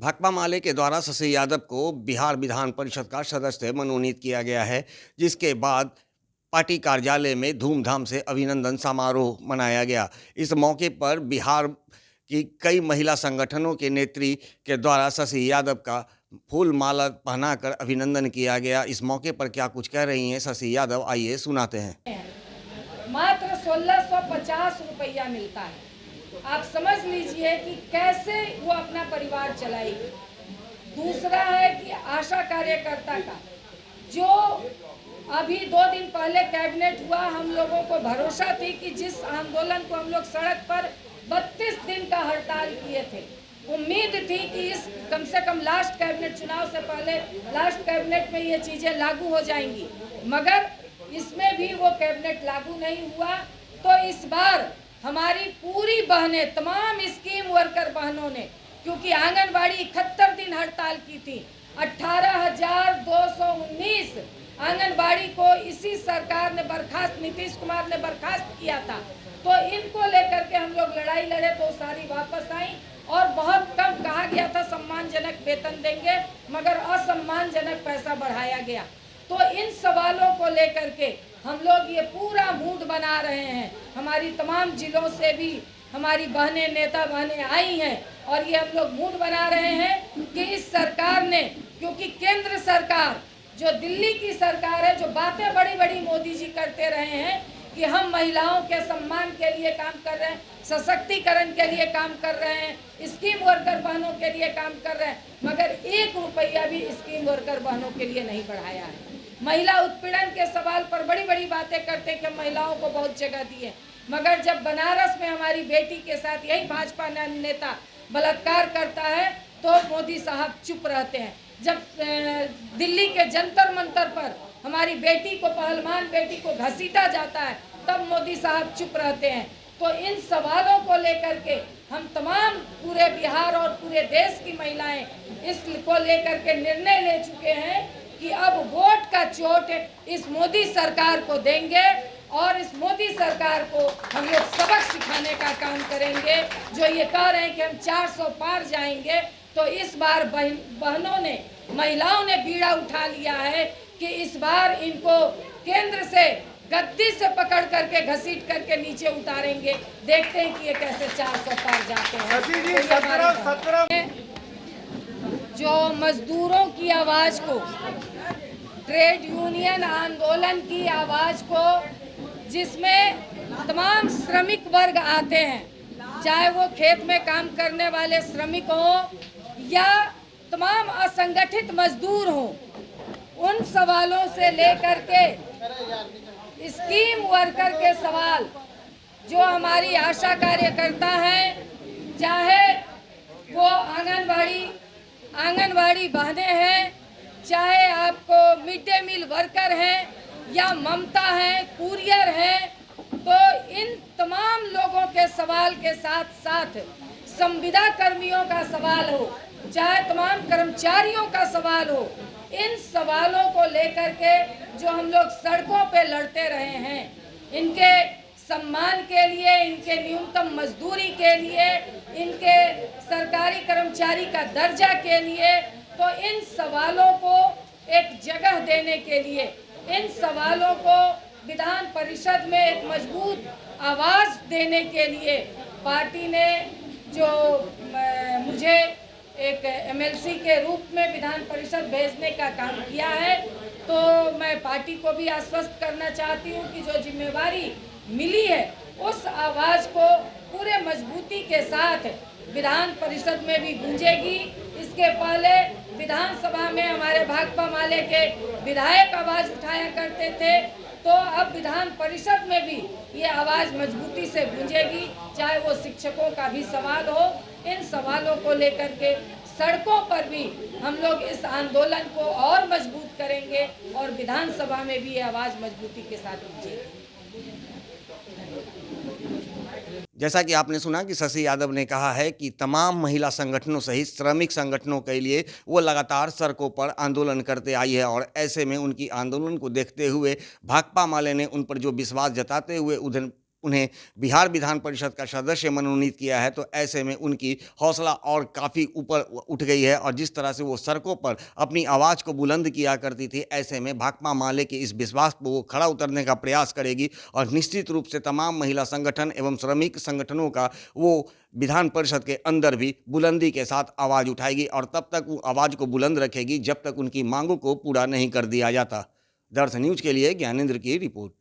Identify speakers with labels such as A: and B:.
A: भाकपा माले के द्वारा शशि यादव को बिहार विधान परिषद का सदस्य मनोनीत किया गया है, जिसके बाद पार्टी कार्यालय में धूमधाम से अभिनंदन समारोह मनाया गया। इस मौके पर बिहार की कई महिला संगठनों के नेत्री के द्वारा शशि यादव का फूल माला पहनाकर अभिनंदन किया गया। इस मौके पर क्या कुछ कह रही हैं शशि यादव, आइए सुनाते हैं।
B: मात्र 1650 रुपया मिलता है। आप समझ लीजिए कि कैसे वो अपना परिवार चलाएगी। दूसरा है कि आशा कार्यकर्ता का जो अभी 2 दिन पहले कैबिनेट हुआ, हम लोगों को भरोसा थी कि जिस आंदोलन को हम लोग सड़क पर 32 दिन का हड़ताल किए थे, उम्मीद थी कि इस कम से कम लास्ट कैबिनेट चुनाव से पहले लास्ट कैबिनेट में ये चीज़ें लागू हो जाएंगी, मगर इसमें भी वो कैबिनेट लागू नहीं हुआ। तो इस बार हमारी पूरी बहनें, तमाम स्कीम वर्कर बहनों ने, क्योंकि आंगनबाड़ी 71 दिन हड़ताल की थी, 18,219 आंगनबाड़ी को इसी सरकार ने बर्खास्त, नीतीश कुमार ने बर्खास्त किया था। तो इनको लेकर के हम लोग लड़ाई लड़े तो सारी वापस आई और बहुत कम कहा गया था सम्मानजनक वेतन देंगे, मगर असम्मानजनक पैसा बढ़ाया गया। तो इन सवालों को लेकर के हम लोग ये पूरा मूड बना रहे हैं। हमारी तमाम जिलों से भी हमारी बहनें, नेता बहनें आई हैं और ये हम लोग मूड बना रहे हैं कि इस सरकार ने, क्योंकि केंद्र सरकार जो दिल्ली की सरकार है, जो बातें बड़ी बड़ी मोदी जी करते रहे हैं कि हम महिलाओं के सम्मान के लिए काम कर रहे हैं, सशक्तिकरण के लिए काम कर रहे हैं, स्कीम वर्कर बहनों के लिए काम कर रहे हैं, मगर 1 रुपया भी स्कीम वर्कर बहनों के लिए नहीं बढ़ाया है। महिला उत्पीड़न के सवाल पर बड़ी बड़ी बातें करते हैं कि महिलाओं को बहुत जगह दी है, मगर जब बनारस में हमारी बेटी के साथ यही भाजपा नेता बलात्कार करता है तो मोदी साहब चुप रहते हैं। जब दिल्ली के जंतर मंतर पर हमारी बेटी को, पहलवान बेटी को घसीटा जाता है, तब मोदी साहब चुप रहते हैं। तो इन सवालों को लेकर के हम तमाम पूरे बिहार और पूरे देश की महिलाएं इसको लेकर के निर्णय ले चुके हैं कि अब वोट का चोट इस मोदी सरकार को देंगे और इस मोदी सरकार को हम लोग सबक सिखाने का काम करेंगे। जो ये कह रहे हैं कि हम 400 पार जाएंगे, तो इस बार बहनों ने, महिलाओं ने बीड़ा उठा लिया है कि इस बार इनको केंद्र से गद्दी से पकड़ करके घसीट करके नीचे उतारेंगे। देखते हैं कि ये कैसे 400 पार जाते हैं। जो मजदूरों की आवाज़ को, ट्रेड यूनियन आंदोलन की आवाज़ को, जिसमें तमाम श्रमिक वर्ग आते हैं, चाहे वो खेत में काम करने वाले श्रमिक हों या तमाम असंगठित मजदूर हों, उन सवालों से लेकर के स्कीम वर्कर के सवाल, जो हमारी आशा कार्यकर्ता हैं, चाहे वो आंगनवाड़ी बहनें हैं, चाहे आपको मिड डे मील वर्कर हैं या ममता हैं, कुरियर हैं, तो इन तमाम लोगों के सवाल के साथ साथ संविदा कर्मियों का सवाल हो, चाहे तमाम कर्मचारियों का सवाल हो, इन सवालों को लेकर के जो हम लोग सड़कों पे लड़ते रहे हैं, इनके सम्मान के लिए, इनके न्यूनतम मजदूरी के लिए, इनके सरकारी कर्मचारी का दर्जा के लिए, तो इन सवालों को एक जगह देने के लिए, इन सवालों को विधान परिषद में एक मजबूत आवाज़ देने के लिए पार्टी ने जो मुझे एक एमएलसी के रूप में विधान परिषद भेजने का काम किया है, तो मैं पार्टी को भी आश्वस्त करना चाहती हूँ कि जो जिम्मेवारी मिली है उस आवाज़ को पूरे मजबूती के साथ विधान परिषद में भी गूंजेगी। इसके पहले विधानसभा में हमारे भाकपा माले के विधायक आवाज़ उठाया करते थे, तो अब विधान परिषद में भी ये आवाज़ मजबूती से गूंजेगी, चाहे वो शिक्षकों का भी सवाल हो। इन सवालों को लेकर के सड़कों पर भी हम लोग इस आंदोलन को और मजबूत करेंगे और विधानसभा में भी ये आवाज़ मजबूती के साथ गूंजेगी।
A: जैसा कि आपने सुना कि शशि यादव ने कहा है कि तमाम महिला संगठनों सहित श्रमिक संगठनों के लिए वो लगातार सड़कों पर आंदोलन करते आई है और ऐसे में उनकी आंदोलन को देखते हुए भाकपा माले ने उन पर जो विश्वास जताते हुए उन्हें उन्हें बिहार विधान परिषद का सदस्य मनोनीत किया है, तो ऐसे में उनकी हौसला और काफ़ी ऊपर उठ गई है। और जिस तरह से वो सड़कों पर अपनी आवाज़ को बुलंद किया करती थी, ऐसे में भाकपा माले के इस विश्वास को वो खड़ा उतरने का प्रयास करेगी और निश्चित रूप से तमाम महिला संगठन एवं श्रमिक संगठनों का वो विधान परिषद के अंदर भी बुलंदी के साथ आवाज़ उठाएगी और तब तक वो आवाज़ को बुलंद रखेगी जब तक उनकी मांगों को पूरा नहीं कर दिया जाता। दर्श न्यूज़ के लिए ज्ञानेंद्र की रिपोर्ट।